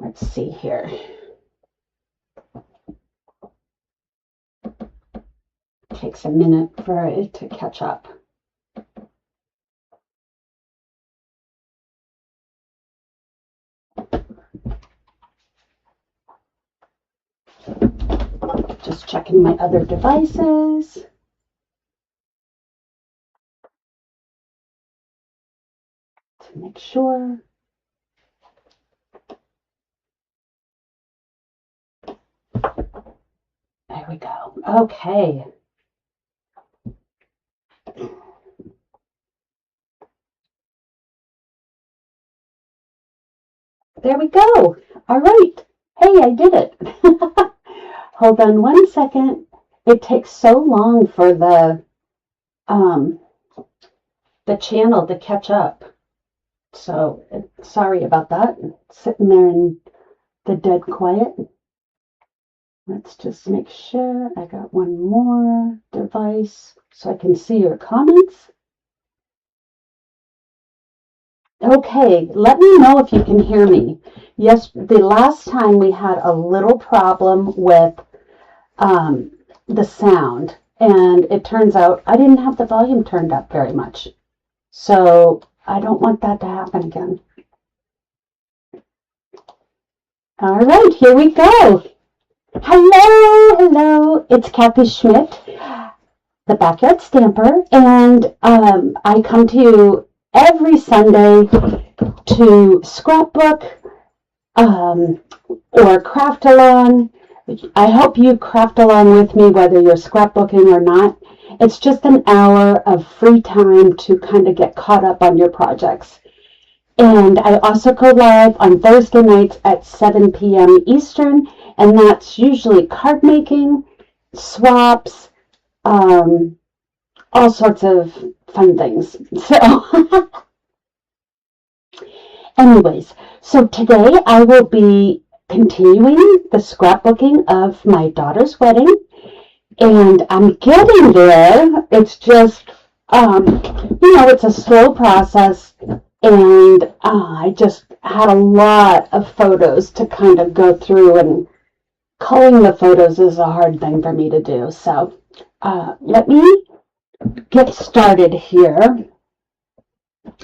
Let's see here. Takes a minute for it to catch up. Just checking my other devices. To make sure. There we go. Okay. There we go. All right. Hey, I did it. Hold on one second. It takes so long for the channel to catch up. So sorry about that. Sitting there in the dead quiet. Let's just make sure I got one more device so I can see your comments. Okay, let me know if you can hear me. Yes, the last time we had a little problem with the sound, and it turns out I didn't have the volume turned up very much. So I don't want that to happen again. All right, here we go. Hello, it's Kathy Schmitt, the Backyard Stamper, and I come to you every Sunday to scrapbook or craft along. I hope you craft along with me whether you're scrapbooking or not. It's just an hour of free time to kind of get caught up on your projects. And I also go live on Thursday nights at 7 p.m. Eastern, and that's usually card making, swaps, all sorts of fun things. So, anyways, so today I will be continuing the scrapbooking of my daughter's wedding, and I'm getting there. It's just, it's a slow process. And I just had a lot of photos to kind of go through, and culling the photos is a hard thing for me to do. So let me get started here.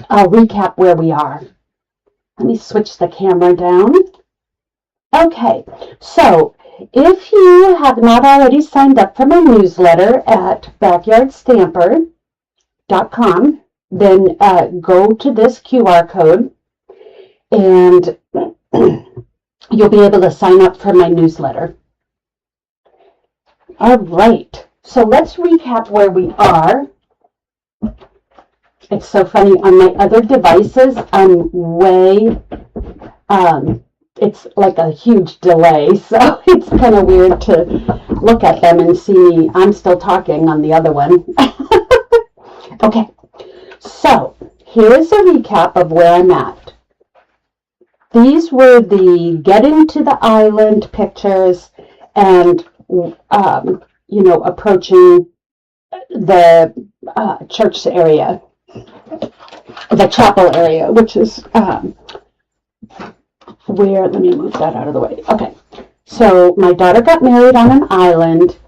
I'll recap where we are. Let me switch the camera down. Okay, so if you have not already signed up for my newsletter at backyardstamper.com, then go to this QR code and you'll be able to sign up for my newsletter. All right, so let's recap where we are. It's so funny, on my other devices, I'm way, it's like a huge delay, so it's kind of weird to look at them and see me. I'm still talking on the other one. Okay. So, here's a recap of where I'm at. These were the getting to the island pictures and, approaching the church area, the chapel area, which is where, let me move that out of the way. Okay, so my daughter got married on an island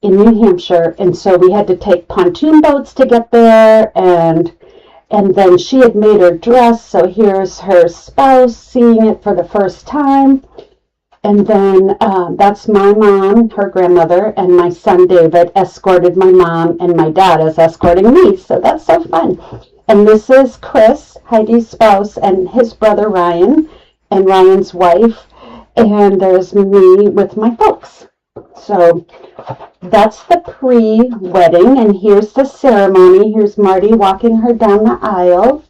in New Hampshire, and so we had to take pontoon boats to get there, and then she had made her dress, so here's her spouse seeing it for the first time, and then that's my mom, her grandmother, and my son David escorted my mom, and my dad is escorting me, so that's so fun. And this is Chris, Heidi's spouse, and his brother Ryan, and Ryan's wife, and there's me with my folks. So that's the pre-wedding, and here's the ceremony. Here's Marty walking her down the aisle,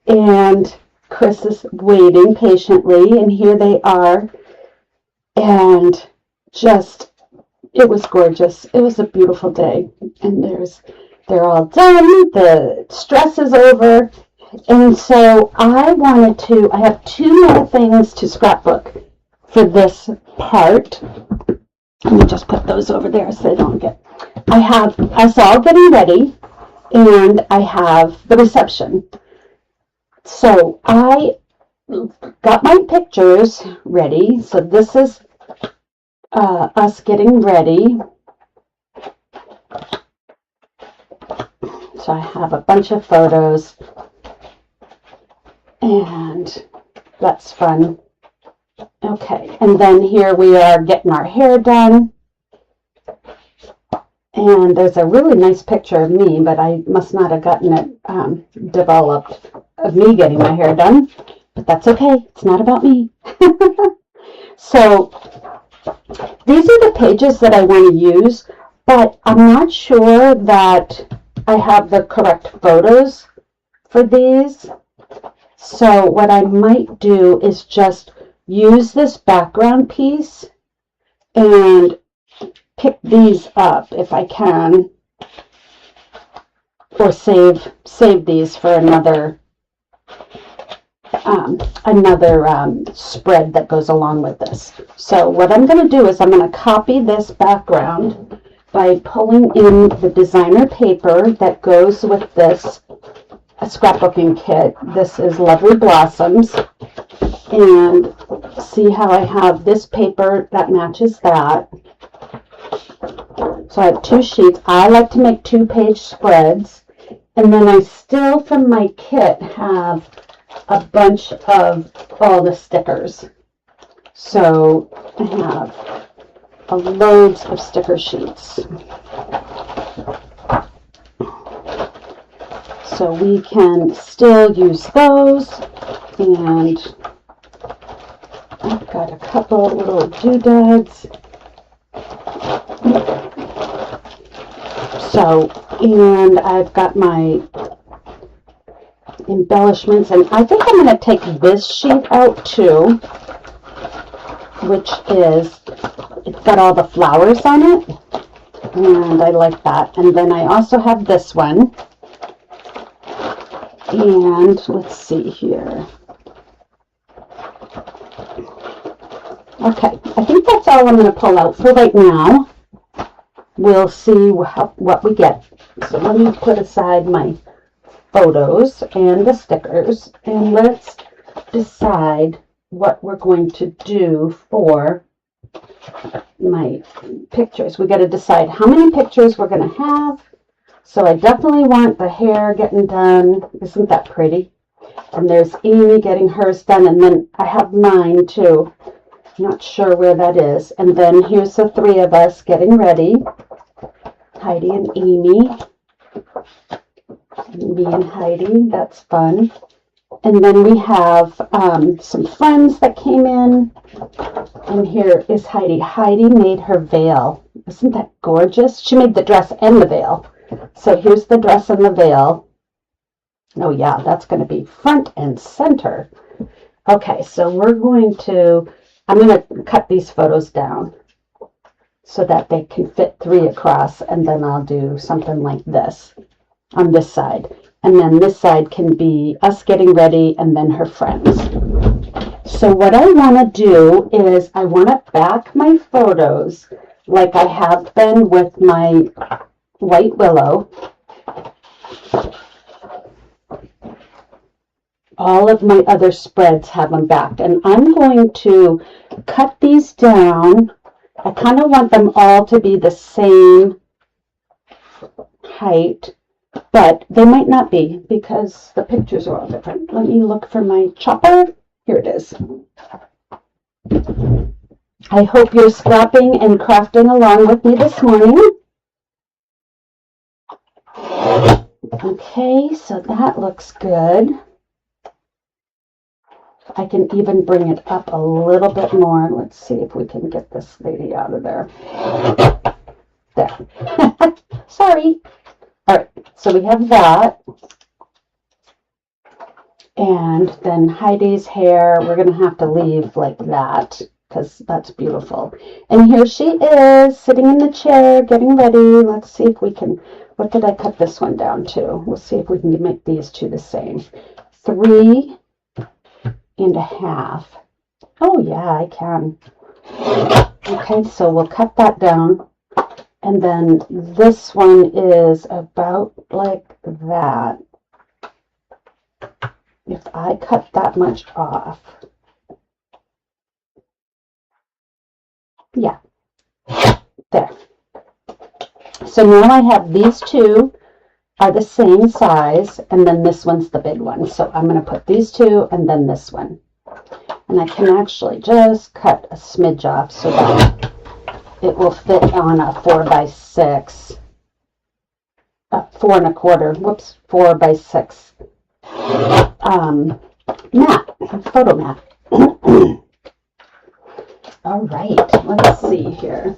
and Chris is waiting patiently, and here they are, and just, it was gorgeous. It was a beautiful day, and they're all done, the stress is over, and so I have two more things to scrapbook for this part. Let me just put those over there so they don't get... I have us all getting ready, and I have the reception. So I got my pictures ready. So this is us getting ready. So I have a bunch of photos, and that's fun. Okay, and then here we are getting our hair done. And there's a really nice picture of me, but I must not have gotten it developed of me getting my hair done. But that's okay. It's not about me. So these are the pages that I want to use, but I'm not sure that I have the correct photos for these. So what I might do is just use this background piece and pick these up if I can, or save these for another spread that goes along with this. So what I'm going to do is I'm going to copy this background by pulling in the designer paper that goes with this scrapbooking kit. This is Lovely Blossoms, and see how I have this paper that matches that. So I have 2 sheets. I like to make 2-page spreads, and then I still from my kit have a bunch of all the stickers. So I have loads of sticker sheets. So we can still use those, and I've got a couple little doodads. So, and I've got my embellishments, and I think I'm going to take this sheet out too, which is, it's got all the flowers on it, and I like that. And then I also have this one, and let's see here. Okay, I think that's all I'm going to pull out for right now. We'll see what we get. So let me put aside my photos and the stickers, and let's decide what we're going to do for my pictures. We got to decide how many pictures we're going to have. So I definitely want the hair getting done. Isn't that pretty? And there's Amy getting hers done, and then I have mine too. Not sure where that is. And then here's the 3 of us getting ready. Heidi and Amy. Me and Heidi. That's fun. And then we have some friends that came in. And here is Heidi. Heidi made her veil. Isn't that gorgeous? She made the dress and the veil. So here's the dress and the veil. Oh yeah, that's going to be front and center. Okay, so I'm going to cut these photos down so that they can fit 3 across, and then I'll do something like this on this side. And then this side can be us getting ready and then her friends. So what I want to do is I want to back my photos like I have been with my White Willow. All of my other spreads have them backed, and I'm going to cut these down. I kind of want them all to be the same height, but they might not be because the pictures are all different. Let me look for my chopper. Here it is. I hope you're scrapping and crafting along with me this morning. Okay, so that looks good. I can even bring it up a little bit more. Let's see if we can get this lady out of there. There. Sorry. All right, so we have that. And then Heidi's hair, we're going to have to leave like that because that's beautiful. And here she is sitting in the chair getting ready. Let's see if we can, what did I cut this one down to? We'll see if we can make these 2 the same. 3 1/2. Oh yeah, I can. Okay, so we'll cut that down, and then this one is about like that. if I cut that much off, yeah, there. So now I have these two are the same size, and then this one's the big one. So I'm going to put these two and then this one. And I can actually just cut a smidge off so that it will fit on a 4x6, 4 1/4, whoops, 4x6 mat, photo mat. All right, let's see here.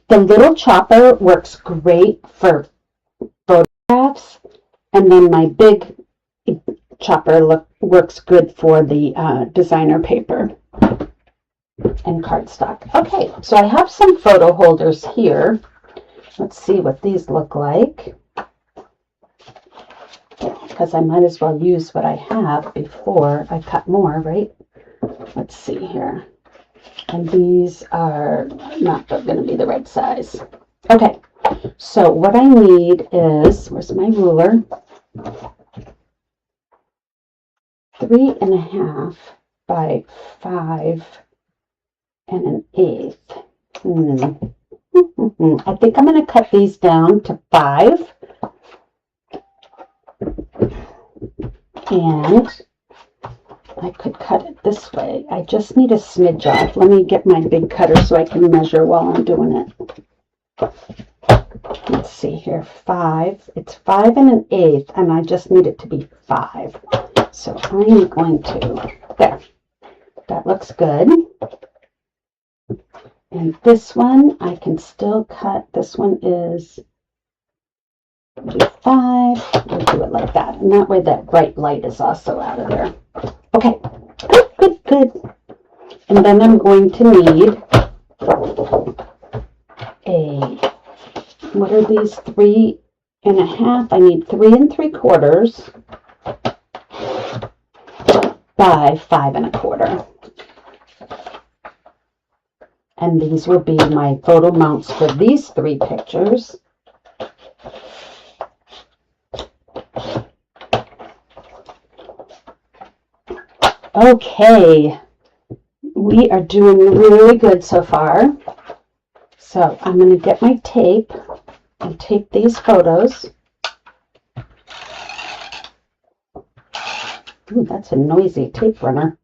The little chopper works great for photographs, and then my big chopper works good for the designer paper and cardstock. Okay, so I have some photo holders here. Let's see what these look like, because I might as well use what I have before I cut more, right? Let's see here. And these are not going to be the right size. Okay, so what I need is, where's my ruler? 3.5 by 5 1/8. I think I'm going to cut these down to 5. And I could cut it this way. I just need a smidge off. Let me get my big cutter so I can measure while I'm doing it. Let's see here. 5. It's 5 1/8, and I just need it to be 5. So I'm going to, there. That looks good. And this one, I can still cut. This one is 5. We'll do it like that. And that way that bright light is also out of there. Okay, good. And then I'm going to need what are these, 3.5? I need 3 3/4 by 5 1/4. And these will be my photo mounts for these 3 pictures. Okay, we are doing really good so far. So I'm going to get my tape and tape these photos. Ooh, that's a noisy tape runner.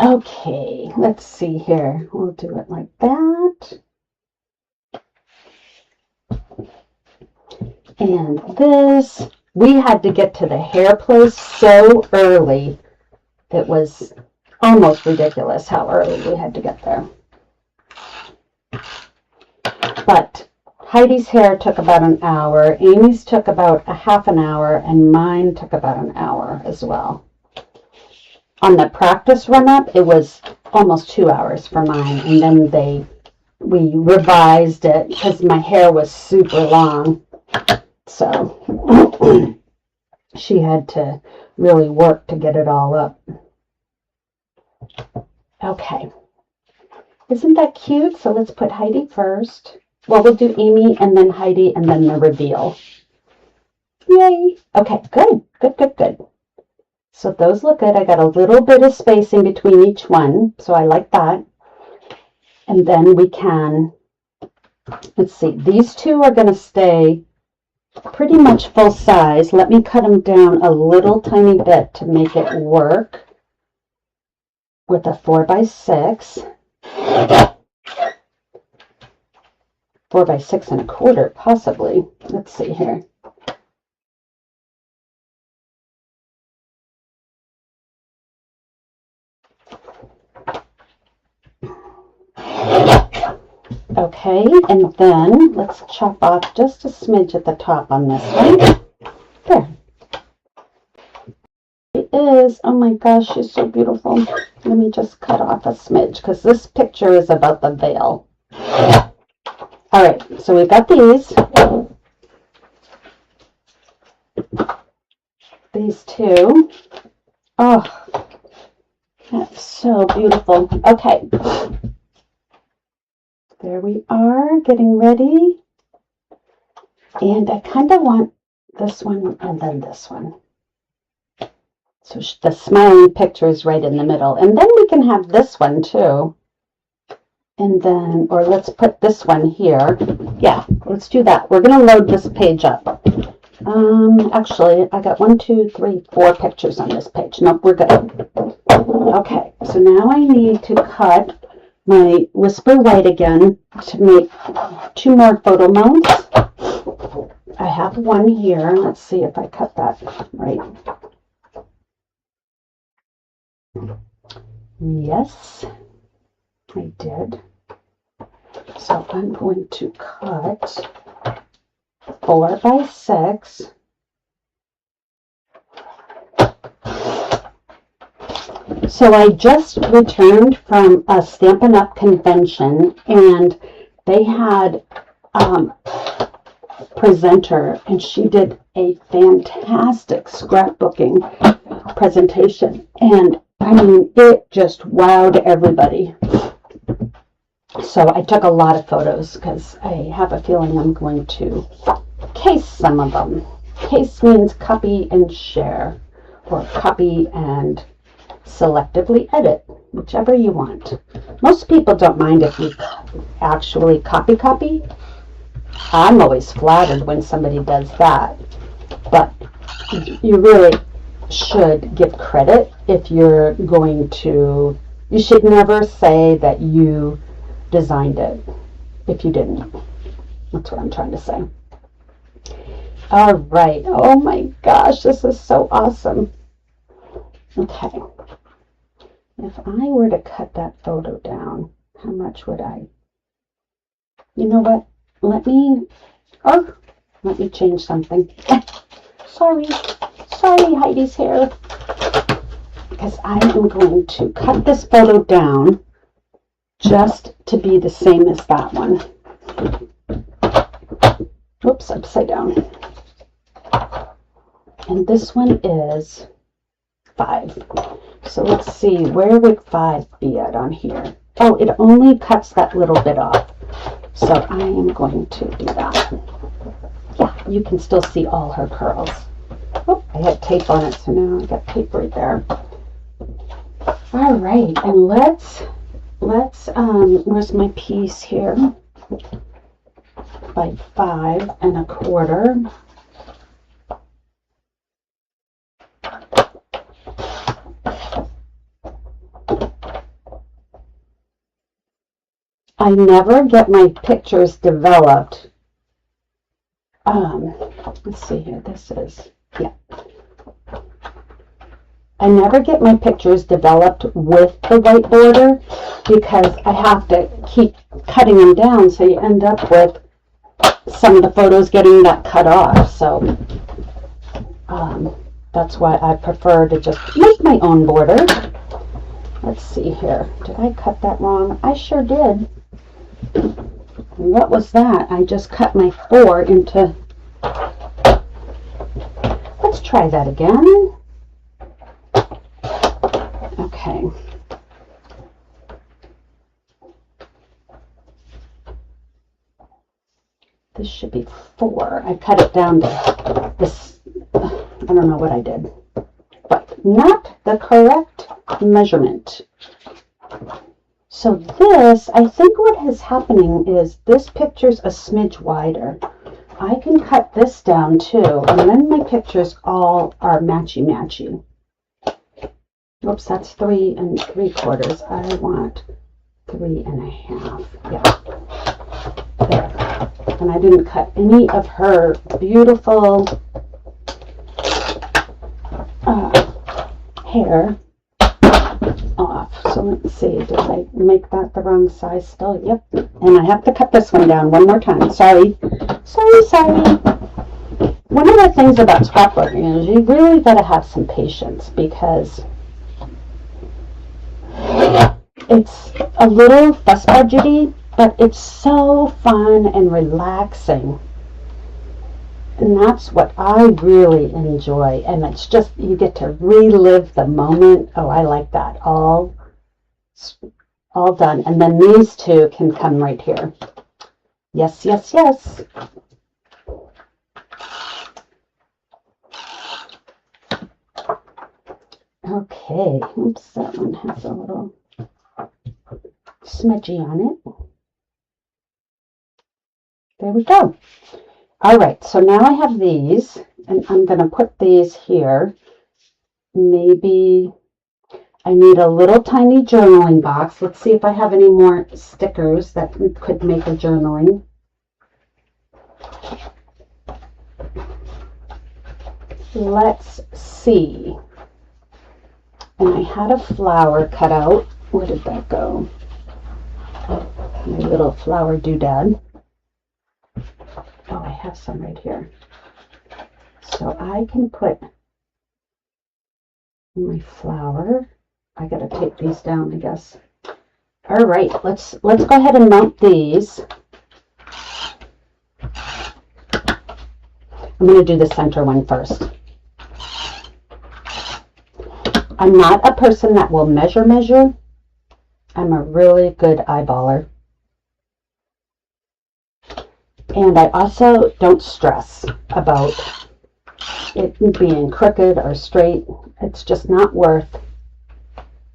Okay, let's see here. We'll do it like that. And this, we had to get to the hair place so early. It was almost ridiculous how early we had to get there. But Heidi's hair took about an hour, Amy's took about a half an hour, and mine took about an hour as well. On the practice run-up, it was almost 2 hours for mine, and then we revised it because my hair was super long. So she had to really work to get it all up. Okay. Isn't that cute? So let's put Heidi first. Well, we'll do Amy and then Heidi and then the reveal. Yay. Okay, good. So those look good. I got a little bit of spacing between each one, so I like that. And then we can, let's see, these two are going to stay pretty much full size. Let me cut them down a little tiny bit to make it work with a 4x6. 4x6 1/4, possibly. Let's see here. Okay, and then let's chop off just a smidge at the top on this one. There. It is, oh my gosh, she's so beautiful. Let me just cut off a smidge because this picture is about the veil. All right, so we've got these. These two. Oh, that's so beautiful. Okay. there we are, getting ready. And I kind of want this one and then this one. So the smiling picture is right in the middle. And then we can have this one too. And then, or let's put this one here. Yeah, let's do that. We're going to load this page up. Actually, I got 1, 2, 3, 4 pictures on this page. Nope, we're good. Okay, so now I need to cut my Whisper White again to make 2 more photo mounts. I have one here. Let's see if I cut that right. Yes, I did. So I'm going to cut 4 by 6. So I just returned from a Stampin' Up convention, and they had presenter, and she did a fantastic scrapbooking presentation, and I mean, it just wowed everybody. So I took a lot of photos because I have a feeling I'm going to case some of them. Case means copy and share, or copy and selectively edit, whichever you want. Most people don't mind if you actually copy. I'm always flattered when somebody does that, but you really should give credit if you're going to. You should never say that you designed it if you didn't. That's what I'm trying to say. All right. Oh my gosh, this is so awesome. Okay. If I were to cut that photo down, how much would I? You know what? Let me change something. Sorry, Heidi's hair. Because I am going to cut this photo down just to be the same as that one. Whoops, upside down. And this one is 5. So let's see, where would 5 be at on here? Oh, it only cuts that little bit off. So I am going to do that. Yeah, you can still see all her curls. Oh, I had tape on it, so now I got tape right there. All right, and let's where's my piece here? By 5 1/4. I never get my pictures developed. Let's see here. This is, yeah. I never get my pictures developed with the white border because I have to keep cutting them down, so you end up with some of the photos getting that cut off. So that's why I prefer to just make my own border. Let's see here. Did I cut that wrong? I sure did. What was that? I just cut my 4 into... Let's try that again. Okay. This should be 4. I cut it down to this. I don't know what I did, but not the correct measurement. So this, I think what is happening is this picture's a smidge wider. I can cut this down too, and then my pictures all are matchy-matchy. Oops, that's 3 3/4. I want 3 1/2. Yeah. There. And I didn't cut any of her beautiful hair off. So let's see, did I make that the wrong size still? Yep. And I have to cut this one down one more time. Sorry. One of the things about scrapbooking is you really got to have some patience, because it's a little fuss budgety, but it's so fun and relaxing. And that's what I really enjoy. And it's just, you get to relive the moment. Oh, I like that. all done. And then these two can come right here. Yes, yes, yes. Okay, oops, that one has a little smudgy on it. There we go. All right, so now I have these, and I'm going to put these here. Maybe I need a little tiny journaling box. Let's see if I have any more stickers that could make a journaling. Let's see. And I had a flower cut out. Where did that go? My little flower doodad. Oh, I have some right here. So I can put my flower. I gotta take these down, I guess. All right, let's go ahead and mount these. I'm gonna do the center one first. I'm not a person that will measure. I'm a really good eyeballer. And I also don't stress about it being crooked or straight. It's just not worth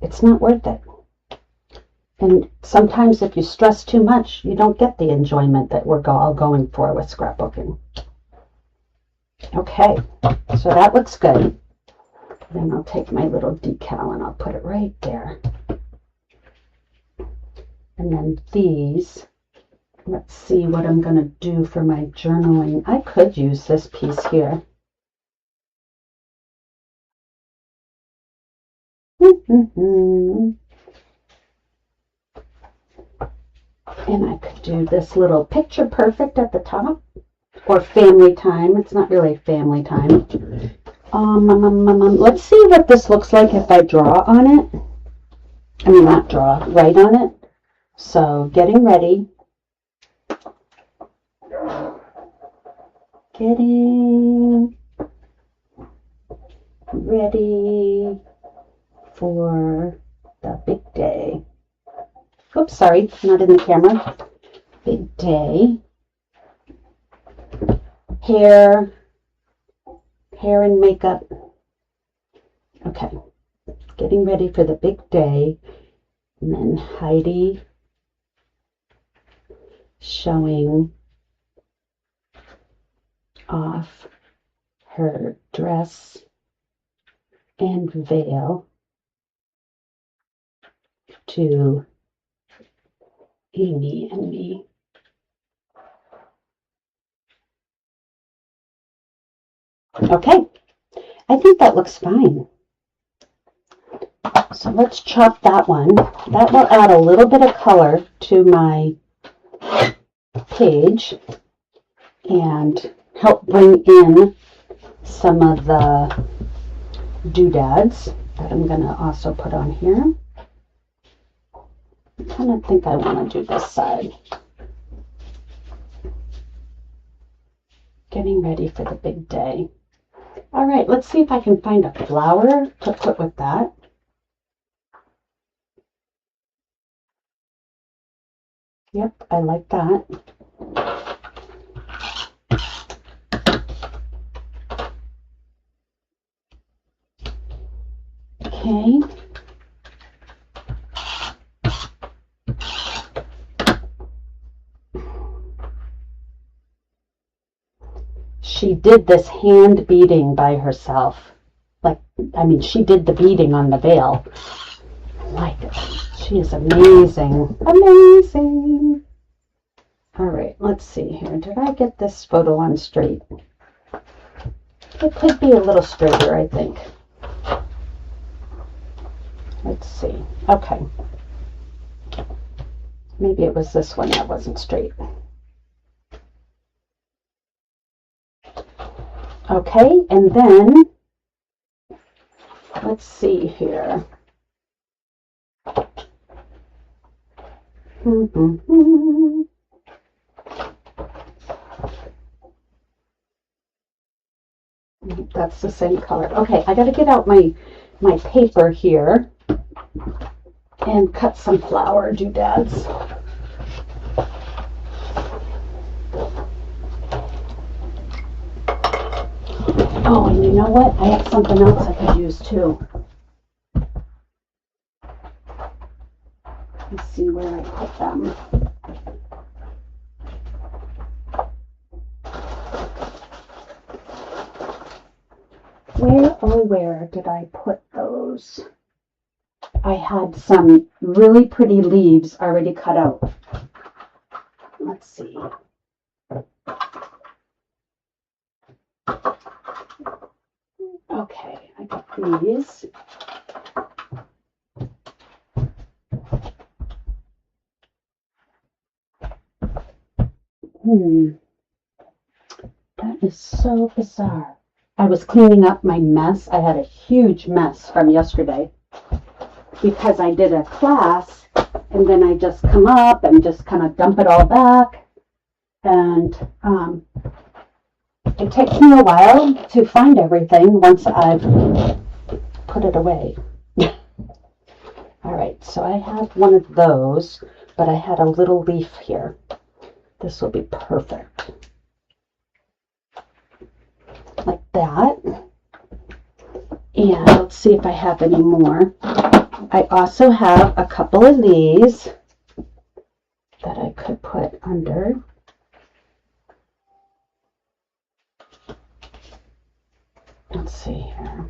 it. And sometimes if you stress too much, you don't get the enjoyment that we're all going for with scrapbooking. Okay, so that looks good. Then I'll take my little decal and I'll put it right there. And then these, let's see what I'm going to do for my journaling. I could use this piece here. And I could do this little picture perfect at the top, or family time. It's not really family time. Let's see what this looks like if I draw on it. I mean, not draw, write on it. So, getting ready. Getting ready for the big day. Oops, sorry, not in the camera. Big day. Hair and makeup. Okay, getting ready for the big day. And then Heidi showing off her dress and veil to Amy and me. Okay, I think that looks fine. So let's chop that one. That will add a little bit of color to my page and help bring in some of the doodads that I'm going to also put on here. I kind of think I want to do this side. Getting ready for the big day. All right, let's see if I can find a flower to put with that. Yep, I like that. Okay. She did this hand beading by herself. She did the beading on the veil. Like, she is amazing. Amazing. All right, let's see here. Did I get this photo on straight? It could be a little straighter, I think. Let's see. Okay. Maybe it was this one that wasn't straight. Okay, and then let's see here. That's the same color. Okay, I got to get out my paper here, and cut some flower doodads. Oh, and you know what? I have something else I could use too. Let's see where I put them. Where, oh where did I put those? I had some really pretty leaves already cut out. Let's see. Okay, I got these. That is so bizarre. I was cleaning up my mess. I had a huge mess from yesterday because I did a class and then I just come up and just kind of dump it all back. And it takes me a while to find everything once I've put it away. All right, so I have one of those, but I had a little leaf here. This will be perfect. Like that. And let's see if I have any more. I also have a couple of these that I could put under. Let's see here.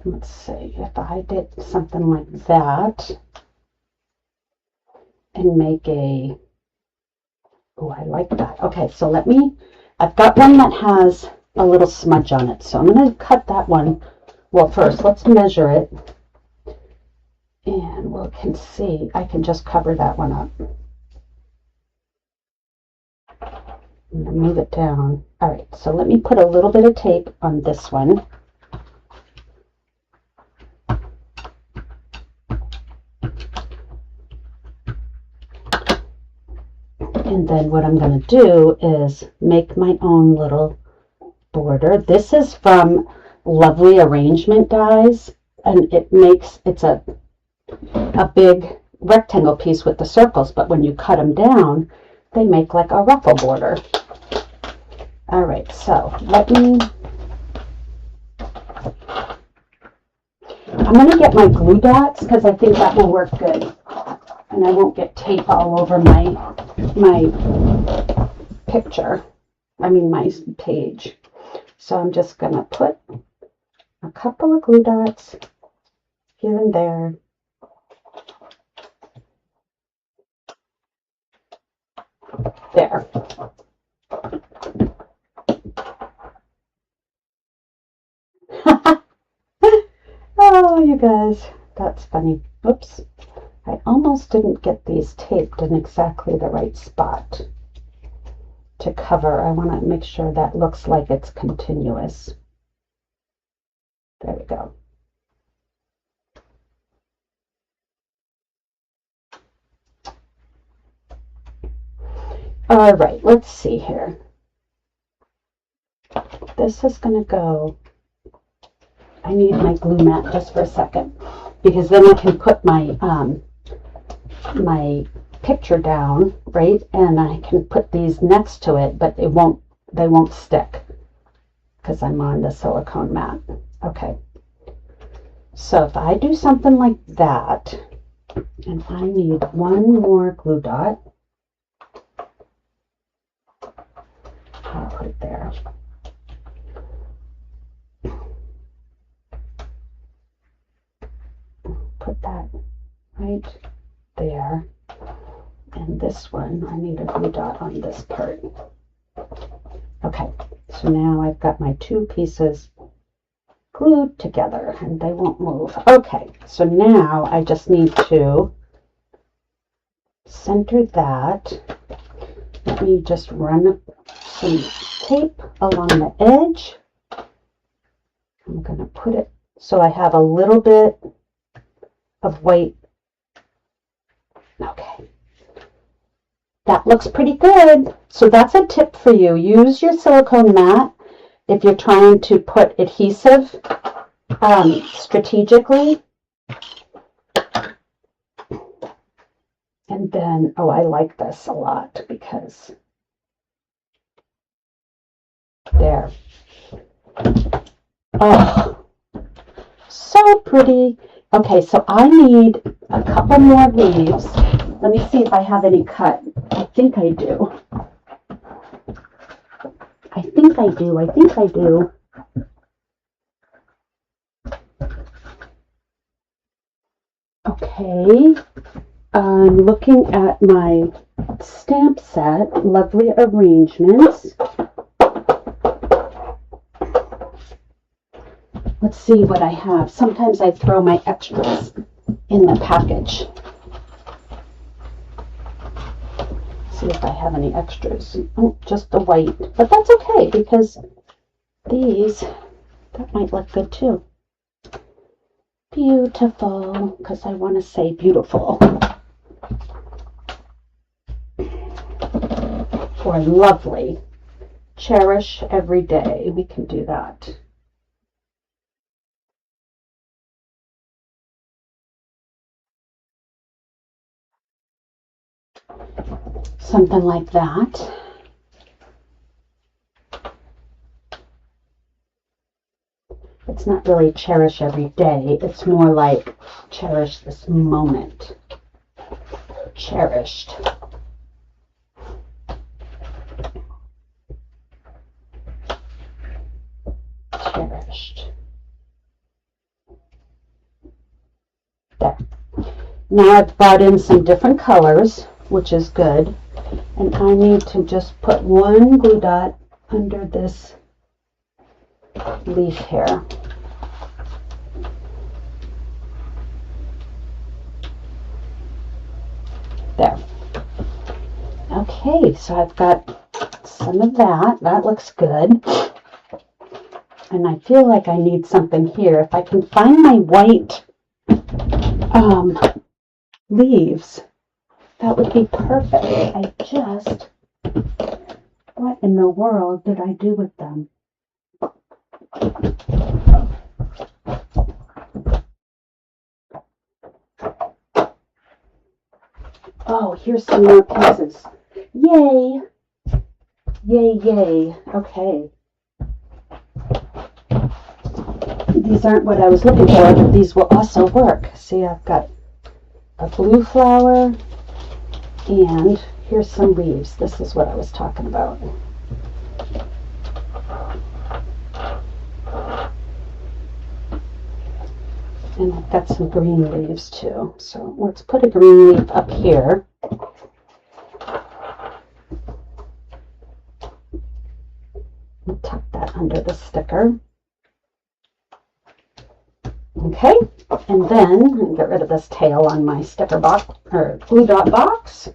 Let's see if I did something like that and make a, oh, I like that. Okay, so I've got one that has a little smudge on it. So I'm going to cut that one. Well, first, let's measure it. And we can see, I can just cover that one up. I'm going to move it down. All right, so let me put a little bit of tape on this one. And then what I'm going to do is make my own little border. This is from Lovely Arrangement Dies, and it's a big rectangle piece with the circles, but when you cut them down, they make like a ruffle border. All right, so I'm going to get my glue dots because I think that will work good. And I won't get tape all over my picture. I mean my page. So I'm just going to put a couple of glue dots here and there. There. Oh, you guys, that's funny. Oops. I almost didn't get these taped in exactly the right spot to cover. I want to make sure that looks like it's continuous. There we go. All right, let's see here. This is going to go. I need my glue mat just for a second because then I can put my my picture down, right? And I can put these next to it, but they won't stick because I'm on the silicone mat. Okay. So if I do something like that, and I need one more glue dot, I'll put it there. Put that right there. And this one, I need a glue dot on this part. Okay, so now I've got my two pieces glued together and they won't move. Okay, so now I just need to center that. Let me just run some tape along the edge. I'm going to put it so I have a little bit of white. Okay. That looks pretty good. So that's a tip for you. Use your silicone mat if you're trying to put adhesive strategically. And then, oh, I like this a lot because there. Oh, so pretty. Okay, so I need a couple more leaves. Let me see if I have any cut. I think I do. I think I do. Okay, I'm looking at my stamp set, Lovely Arrangements. Let's see what I have. Sometimes I throw my extras in the package. See if I have any extras. Oh, just the white. But that's okay because these, that might look good too. Beautiful, because I want to say beautiful. Or lovely. Cherish every day. We can do that. Something like that. It's not really cherish every day. It's more like cherish this moment. Cherished. Cherished. There. Now I've brought in some different colors, which is good. And I need to just put one glue dot under this leaf here. There. Okay, so I've got some of that. That looks good. And I feel like I need something here. If I can find my white leaves, that would be perfect. I just, what in the world did I do with them? Oh, here's some more pieces. Yay! Yay, yay. Okay. These aren't what I was looking for, but these will also work. See, I've got a blue flower, and here's some leaves. This is what I was talking about. And I've got some green leaves too. So let's put a green leaf up here. And tuck that under the sticker. Okay, and then I'll get rid of this tail on my sticker box or glue dot box.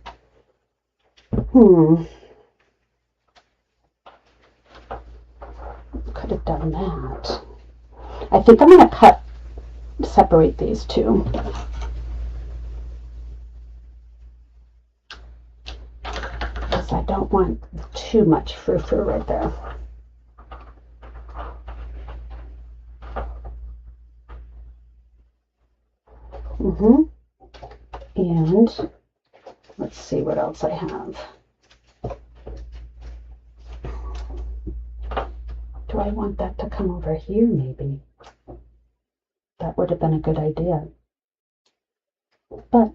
Could have done that. I think I'm going to separate these two. Because I don't want too much frou-frou right there. And let's see what else I have. Do I want that to come over here maybe? That would have been a good idea. But,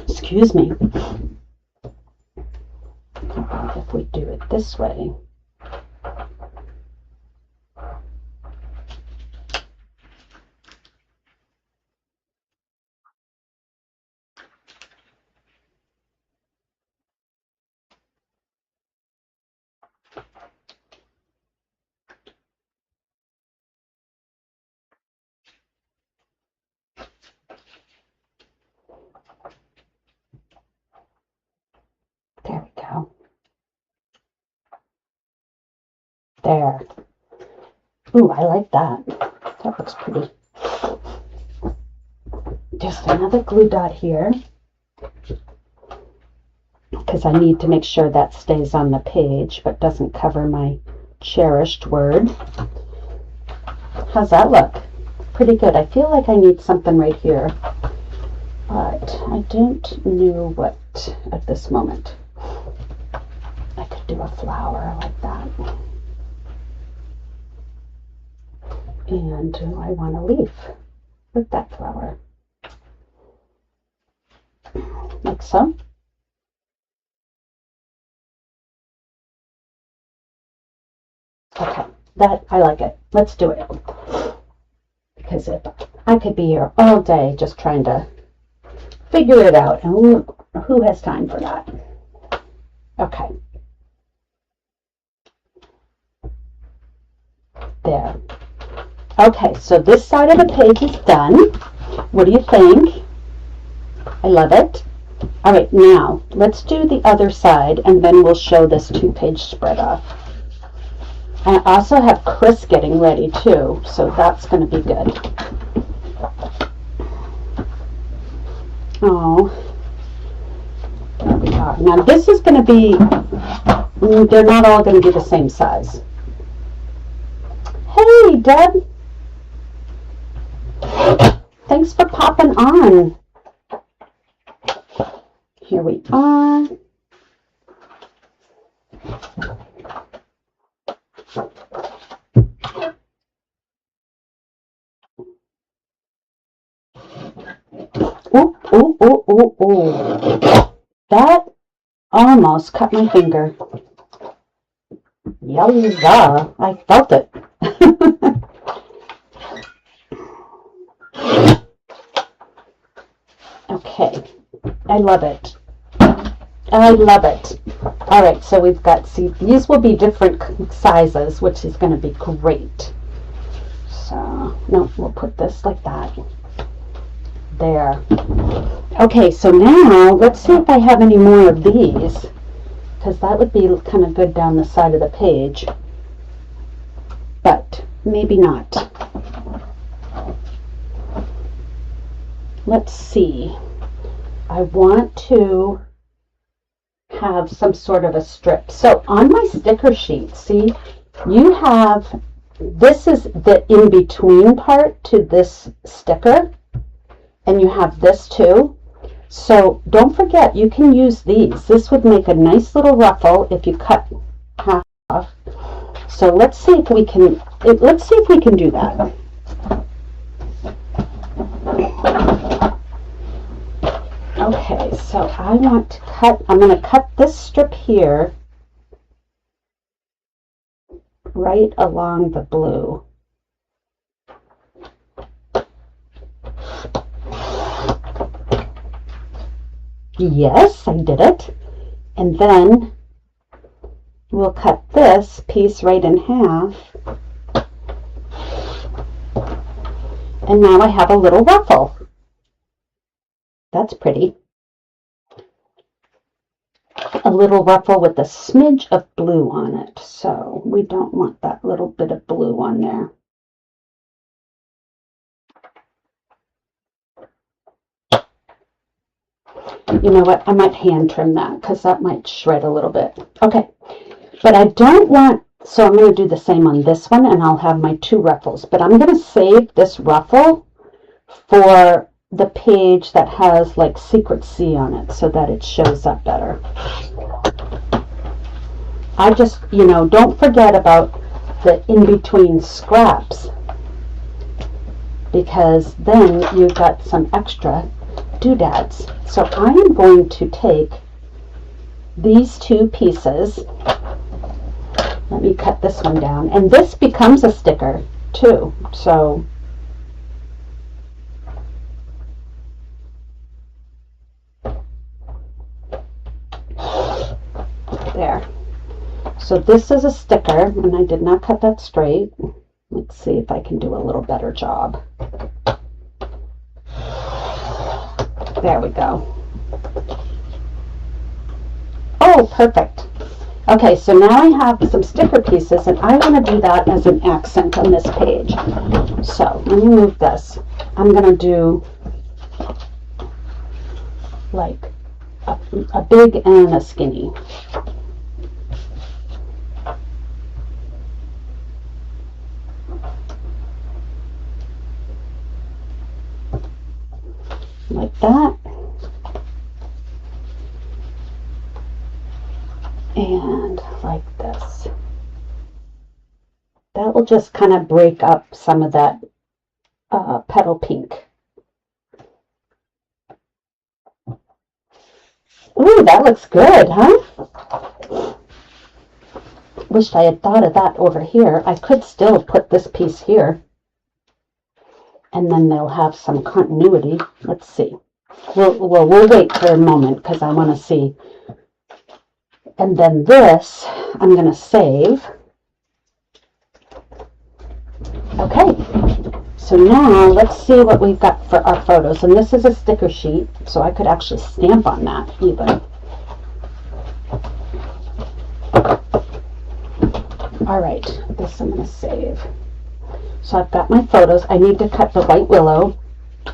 excuse me. How about if we do it this way? There we go. There. Ooh, I like that. That looks pretty. Just another glue dot here. because I need to make sure that stays on the page but doesn't cover my cherished word. How's that look? Pretty good. I feel like I need something right here, but I don't know what at this moment. I could do a flower like that. And do I want a leaf with that flower? Like so. Okay, that I like it. Let's do it. Because if I could be here all day just trying to figure it out, and who has time for that? Okay. There. Okay, so this side of the page is done. What do you think? I love it. All right, now let's do the other side, and then we'll show this 2-page spread off. I also have Chris getting ready too, so that's going to be good. Oh, there we are. Now this is going to be, they're not all going to be the same size. Hey, Deb. Thanks for popping on. Here we are. Oh, oh, oh, oh, oh. That almost cut my finger. Yowza, I felt it. Okay, I love it. I love it. All right, so we've got, see, these will be different sizes, which is going to be great. So, no, we'll put this like that. There. Okay, so now let's see if I have any more of these, because that would be kind of good down the side of the page, but maybe not. Let's see. I want to have some sort of a strip. So on my sticker sheet, see, you have, this is the in-between part to this sticker, and you have this too. So don't forget, you can use these. This would make a nice little ruffle if you cut half off. So let's see if we can do that. Okay, so I want to cut, I'm going to cut this strip here right along the blue. Yes, I did it. And then we'll cut this piece right in half. And now I have a little ruffle. That's pretty. A little ruffle with a smidge of blue on it. So we don't want that little bit of blue on there. You know what? I might hand trim that because that might shred a little bit. Okay. But I don't want, so I'm going to do the same on this one, and I'll have my 2 ruffles. But I'm going to save this ruffle for the page that has like Secret C on it so that it shows up better. I just, you know, don't forget about the in-between scraps, because then you've got some extra doodads. So I am going to take these 2 pieces. Let me cut this one down, and this becomes a sticker too. So there. So this is a sticker, and I did not cut that straight. Let's see if I can do a little better job. There we go. Oh, perfect. Okay, so now I have some sticker pieces, and I want to do that as an accent on this page. So let me move this. I'm going to do like a big and a skinny. Like that. And like this. That will just kind of break up some of that petal pink. Ooh, that looks good, huh? Wished I had thought of that over here. I could still put this piece here. And then they'll have some continuity. Let's see. We'll wait for a moment because I want to see. And then this, I'm going to save. Okay. So now let's see what we've got for our photos. And this is a sticker sheet, so I could actually stamp on that even. All right, this I'm going to save. So I've got my photos. I need to cut the white willow.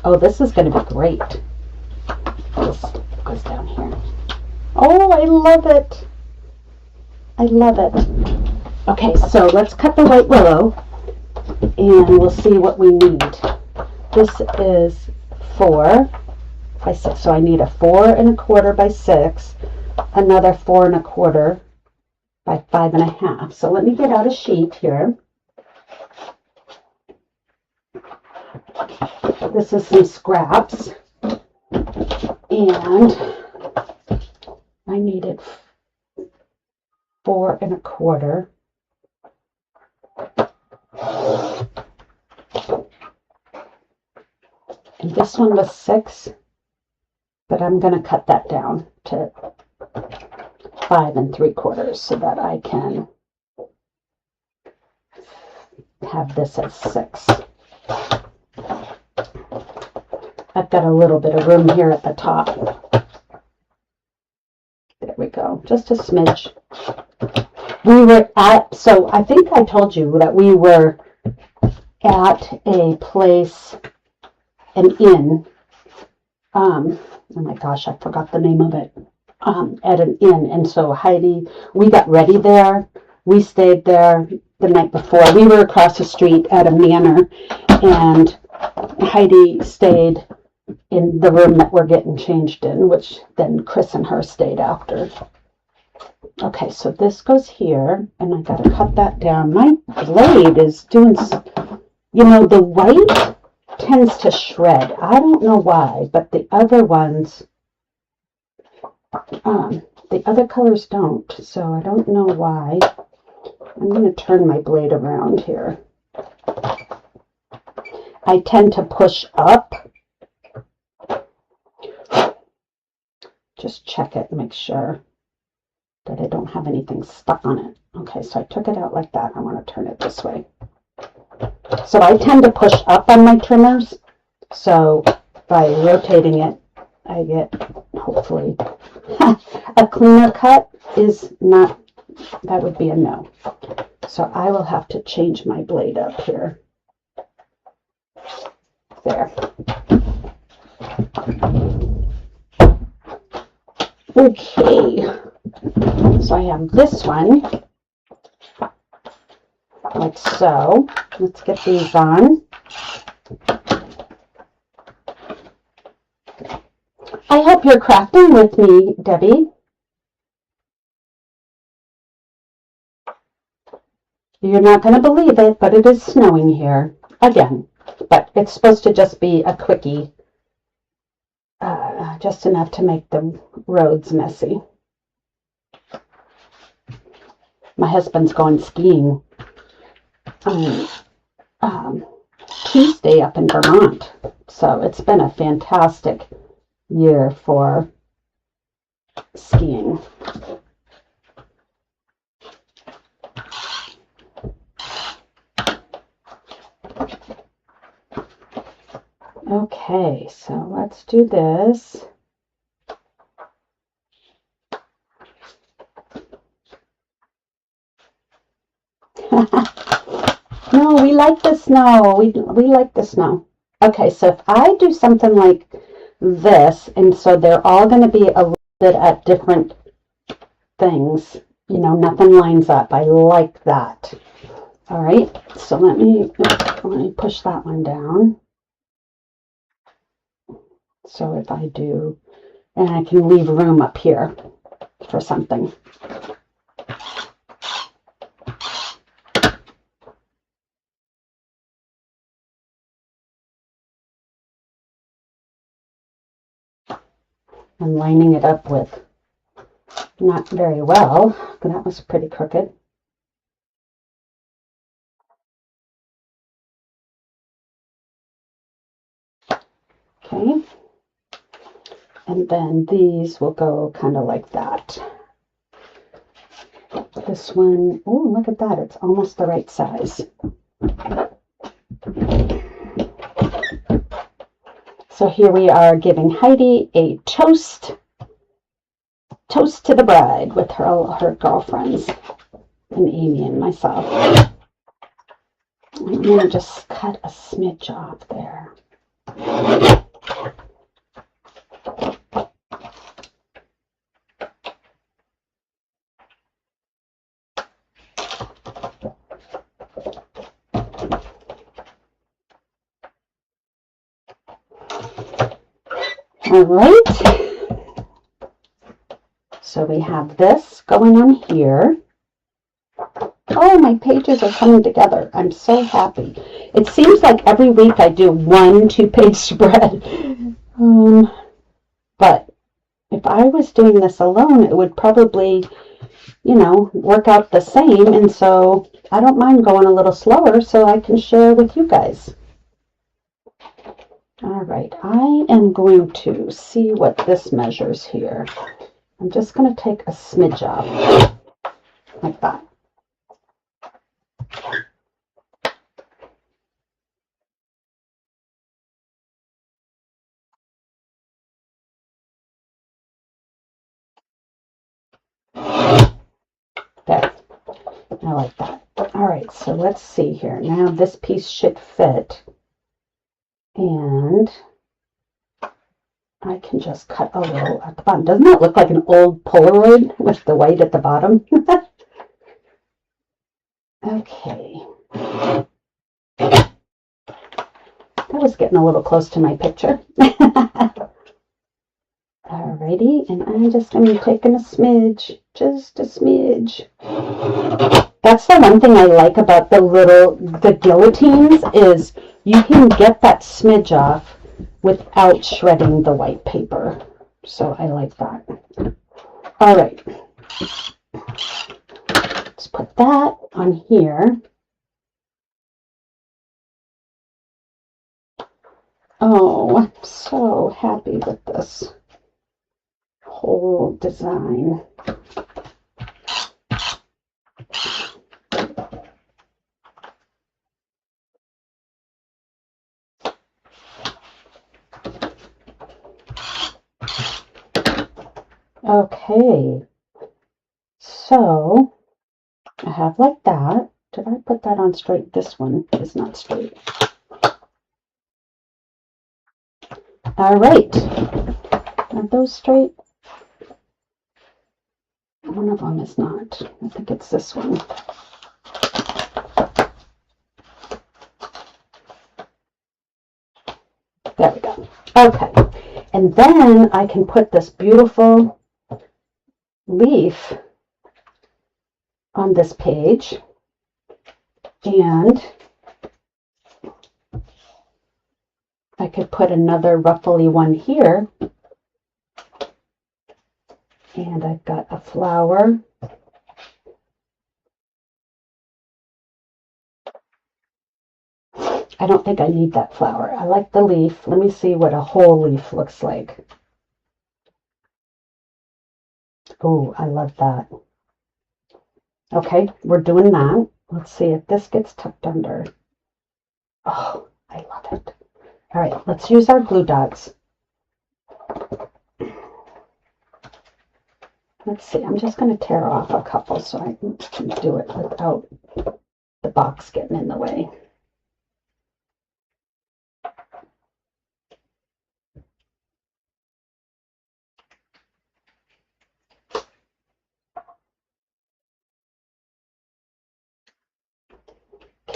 Oh, this is going to be great. This goes down here. Oh, I love it. I love it. Okay, so let's cut the white willow and we'll see what we need. This is 4 by 6. So I need a 4 1/4 by 6, another 4 1/4 by 5 1/2. So let me get out a sheet here. This is some scraps, and I needed 4 1/4. And this one was 6, but I'm going to cut that down to 5 3/4 so that I can have this as 6. I've got a little bit of room here at the top. There we go, just a smidge. We were at, so I think I told you that we were at a place, an inn. Oh my gosh, I forgot the name of it. At an inn, and so Heidi, we got ready there. We stayed there the night before. We were across the street at a manor, and Heidi stayed in the room that we're getting changed in, which then Chris and her stayed after. Okay, so this goes here, and I gotta cut that down. My blade is doing, you know, the white tends to shred. I don't know why, but the other ones, the other colors don't, so I don't know why. I'm gonna turn my blade around here. I tend to push up. Just check it and make sure that I don't have anything stuck on it. Okay, so I took it out like that. I want to turn it this way. So I tend to push up on my trimmers. So by rotating it, I get, hopefully, a cleaner cut is not, that would be a no. So I will have to change my blade up here. There. Okay, so I have this one, like so. Let's get these on. I hope you're crafting with me, Debbie. You're not going to believe it, but it is snowing here again. But it's supposed to just be a quickie. Just enough to make the roads messy. My husband's going skiing on Tuesday up in Vermont. So it's been a fantastic year for skiing. Okay, so let's do this. No, we like the snow. We like the snow. Okay, so if I do something like this, and so they're all going to be a it at different things. You know, nothing lines up. I like that. All right, so let me push that one down. So if I do, and I can leave room up here for something. I'm lining it up with not very well, but that was pretty crooked. Okay, and then these will go kind of like that. This one, oh, look at that, it's almost the right size. So here we are giving Heidi a toast to the bride with her girlfriends, and Amy and myself. I'm going to just cut a smidge off there. All right. So we have this going on here. Oh, my pages are coming together. I'm so happy. It seems like every week I do 1 2-page spread. But if I was doing this alone, it would probably, you know, work out the same. And so I don't mind going a little slower so I can share with you guys. All right, I am going to see what this measures here. I'm just going to take a smidge off, like that. There, I like that. All right, so let's see here. Now this piece should fit. And I can just cut a little at the bottom. Doesn't that look like an old Polaroid with the white at the bottom? Okay. That was getting a little close to my picture. Alrighty, and I'm just going to be taking a smidge, just a smidge. That's the one thing I like about the guillotines is you can get that smidge off without shredding the white paper. So I like that. All right. Let's put that on here. Oh, I'm so happy with this whole design. Okay, so I have like that. Did I put that on straight? This one is not straight. All right, are those straight? One of them is not. I think it's this one. There we go. Okay, and then I can put this beautiful leaf on this page, and I could put another ruffly one here, and I've got a flower. I don't think I need that flower. I like the leaf. Let me see what a whole leaf looks like. Oh, I love that. Okay, we're doing that. Let's see if this gets tucked under. Oh, I love it. All right, let's use our glue dots. Let's see, I'm just going to tear off a couple so I can do it without the box getting in the way.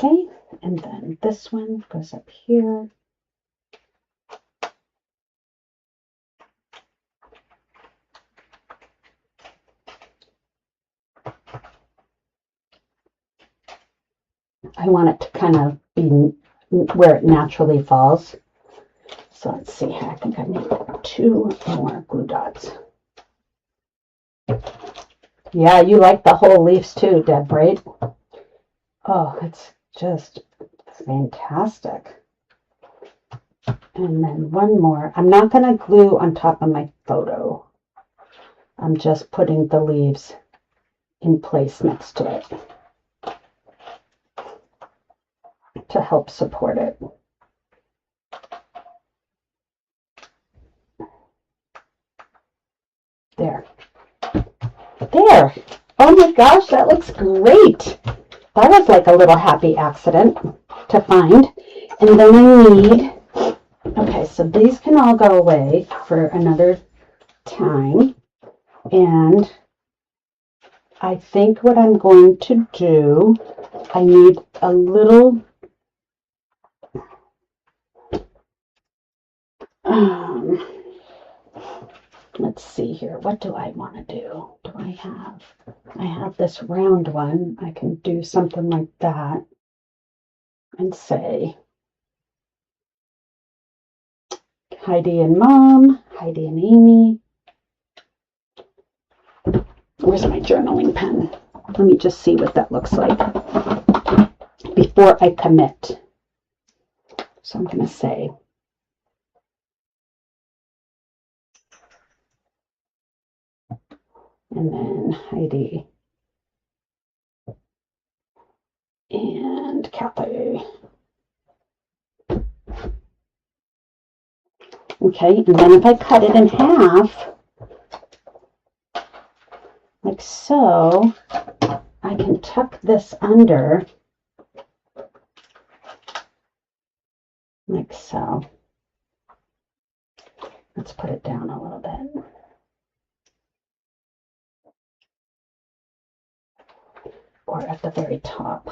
Okay, and then this one goes up here. I want it to kind of be where it naturally falls. So let's see here. I think I need 2 more glue dots. Yeah, you like the whole leaves too, Deb, right? Oh, it's just fantastic. And then one more. I'm not going to glue on top of my photo. I'm just putting the leaves in place next to it to help support it. There. There. Oh my gosh, that looks great. That was like a little happy accident to find. And then I need, okay, so these can all go away for another time. And I think what I'm going to do, I need a little, let's see here. What do I want to do? I have this round one. I can do something like that and say, Heidi and Mom, Heidi and Amy. Where's my journaling pen? Let me just see what that looks like before I commit. So I'm going to say, and then Heidi and Kathy. Okay, and then if I cut it in half, like so, I can tuck this under, like so. Let's put it down a little bit. Or at the very top,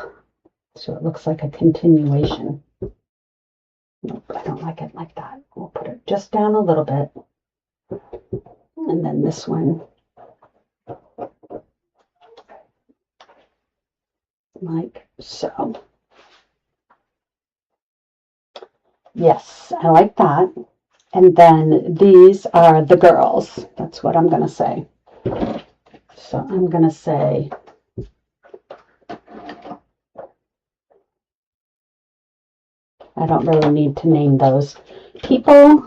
so it looks like a continuation. Nope, I don't like it like that. We'll put it just down a little bit. And then this one, like so. Yes, I like that. And then these are the girls. That's what I'm going to say. So I'm going to say, I don't really need to name those people.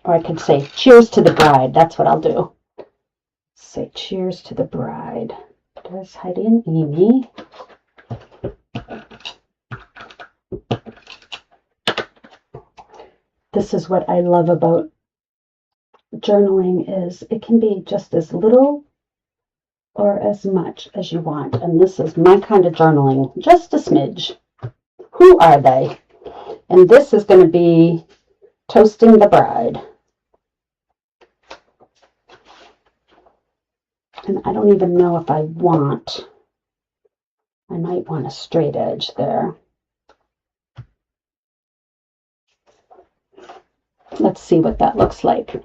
Or I could say, cheers to the bride. That's what I'll do. Say, cheers to the bride. There's Heidi and Amy. This is what I love about journaling is it can be just as little or as much as you want. And this is my kind of journaling, just a smidge. Who are they? And this is going to be toasting the bride. And I don't even know if I might want a straight edge there. Let's see what that looks like.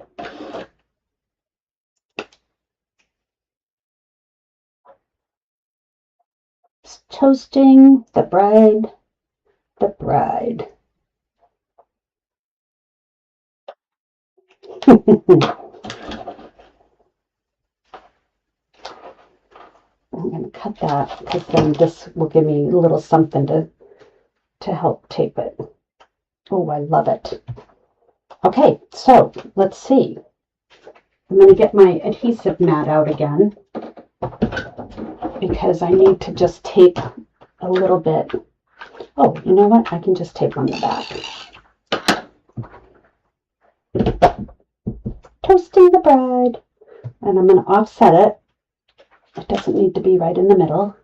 It's toasting the bride, the bride. I'm going to cut that because then this will give me a little something to help tape it. Oh, I love it. Okay, so let's see. I'm going to get my adhesive mat out again because I need to just tape a little bit. Oh, you know what? I can just tape on the back. Toasting the bride. And I'm going to offset it. It doesn't need to be right in the middle.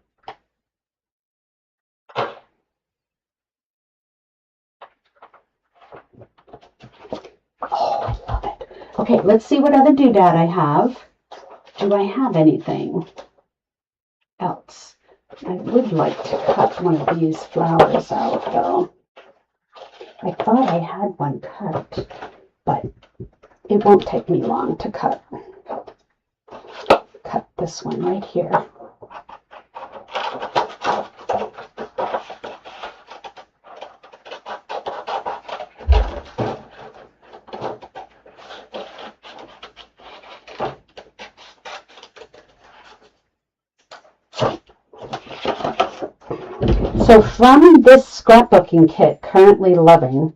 Oh, I love it. Okay, let's see what other doodad I have. Do I have anything else? I would like to cut one of these flowers out, though. I thought I had one cut, but it won't take me long to cut. Cut this one right here. So from this scrapbooking kit, Currently Loving,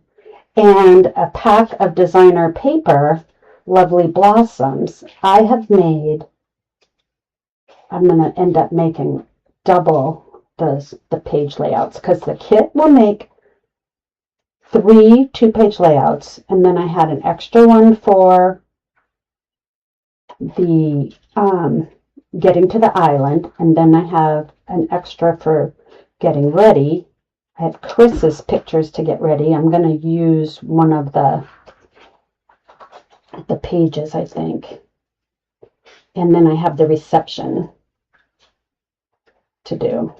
and a pack of designer paper, Lovely Blossoms, I have made, I'm going to end up making double the page layouts, because the kit will make 3 2-page layouts, and then I had an extra one for the getting to the island, and then I have an extra for getting ready. I have Chris's pictures to get ready. I'm going to use one of the pages, I think. And then I have the reception to do.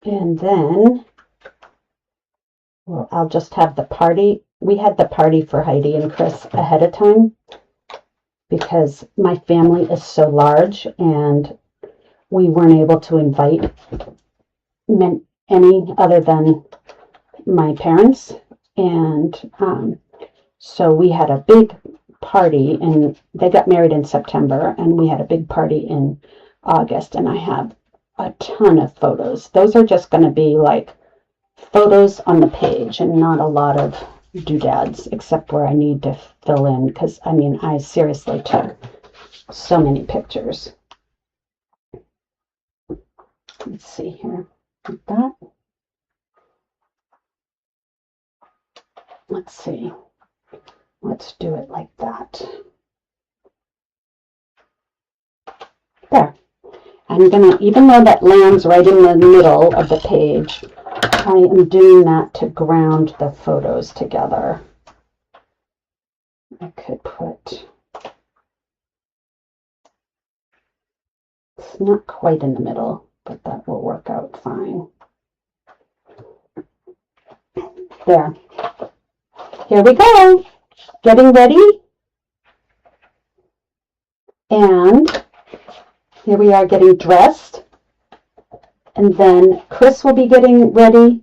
And then, well, I'll just have the party. We had the party for Heidi and Chris ahead of time because my family is so large and we weren't able to invite any other than my parents. And so we had a big party, and they got married in September, and we had a big party in August, and I have a ton of photos. Those are just going to be like photos on the page and not a lot of doodads, except where I need to fill in, because I mean, I seriously took so many pictures. Let's see here, like that. Let's see. Let's do it like that. There. I'm gonna, even though that lands right in the middle of the page, I am doing that to ground the photos together. I could put, it's not quite in the middle, but that will work out fine. There. Here we go. Getting ready. And here we are getting dressed. And then Chris will be getting ready.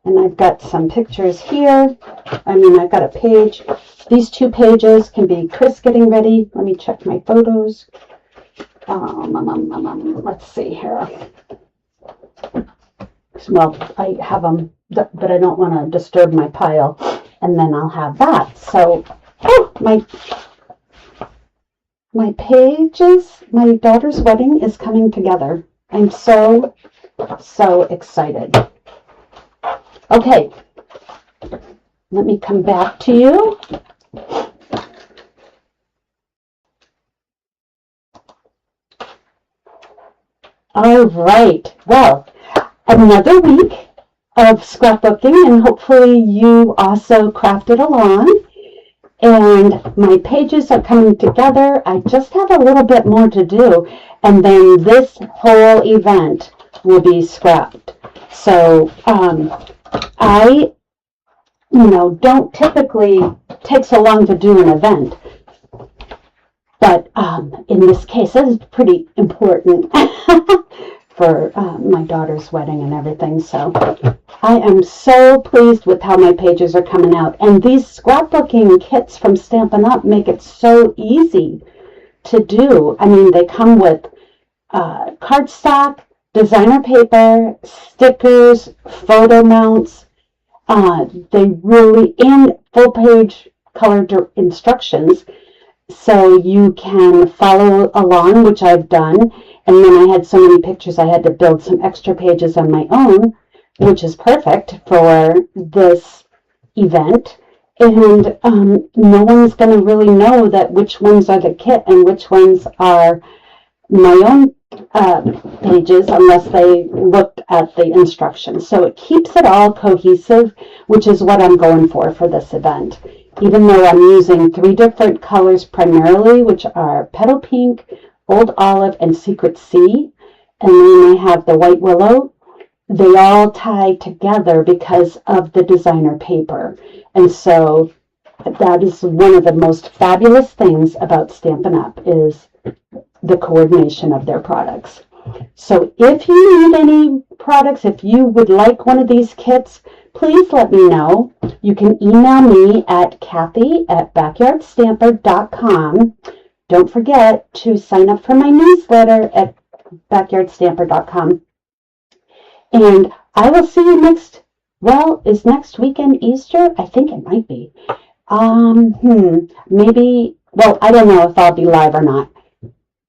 And I've got some pictures here. I've got a page. These 2 pages can be Chris getting ready. Let me check my photos. Let's see here. Well, I have them, but I don't want to disturb my pile. And then I'll have that. So, oh, my pages, my daughter's wedding is coming together. I'm so excited. Okay, let me come back to you. All right, well, another week of scrapbooking, and hopefully you also crafted along. And my pages are coming together. I just have a little bit more to do, and then this whole event will be scrapped. So I don't typically take so long to do an event, but in this case it is pretty important for my daughter's wedding and everything. So I am so pleased with how my pages are coming out. And these scrapbooking kits from Stampin' Up! Make it so easy to do. I mean, they come with cardstock, designer paper, stickers, photo mounts. They really, and full page colored instructions, so you can follow along, which I've done. And then I had so many pictures, I had to build some extra pages on my own, which is perfect for this event. And no one's going to really know that which ones are the kit and which ones are my own pages unless they looked at the instructions. So it keeps it all cohesive, which is what I'm going for this event. Even though I'm using 3 different colors primarily, which are petal pink, Old Olive and Secret Sea, and then I have the White Willow. They all tie together because of the designer paper. And so that is one of the most fabulous things about Stampin' Up! Is the coordination of their products. So if you need any products, if you would like one of these kits, please let me know. You can email me at Kathy@backyardstamper.com. Don't forget to sign up for my newsletter at backyardstamper.com. And I will see you is next weekend Easter? I think it might be. Maybe, I don't know if I'll be live or not.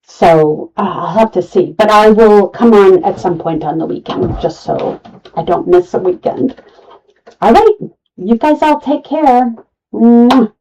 So I'll have to see. But I will come on at some point on the weekend, just so I don't miss a weekend. All right. You guys all take care. Mwah.